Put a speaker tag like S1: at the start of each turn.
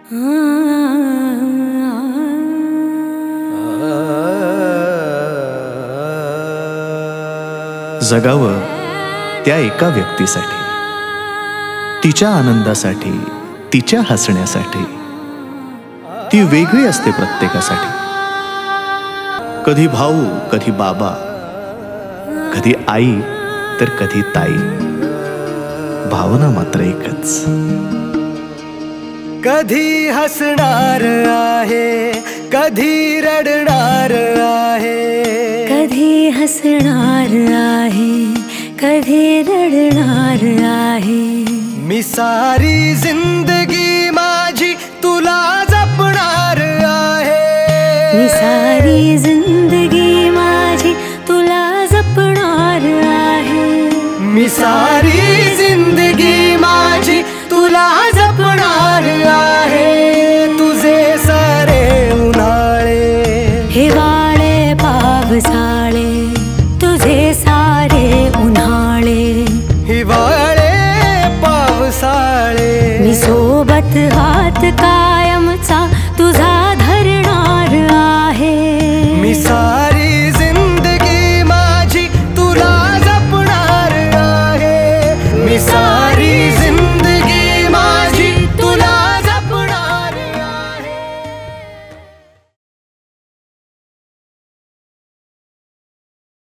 S1: जगावं त्या एका व्यक्तीसाठी, तिच्या आनंदासाठी, तिच्या हसण्यासाठी. ती वेगळी असते प्रत्येकासाठी. कधी भाऊ, कधी बाबा, कधी आई तर कधी ताई. भावना मात्र एकच.
S2: कधी हसणार आहे, कधी रडणार आहे.
S3: कधी हसणार आहे, कधी रडणार आहे.
S2: मी सारी जिंदगी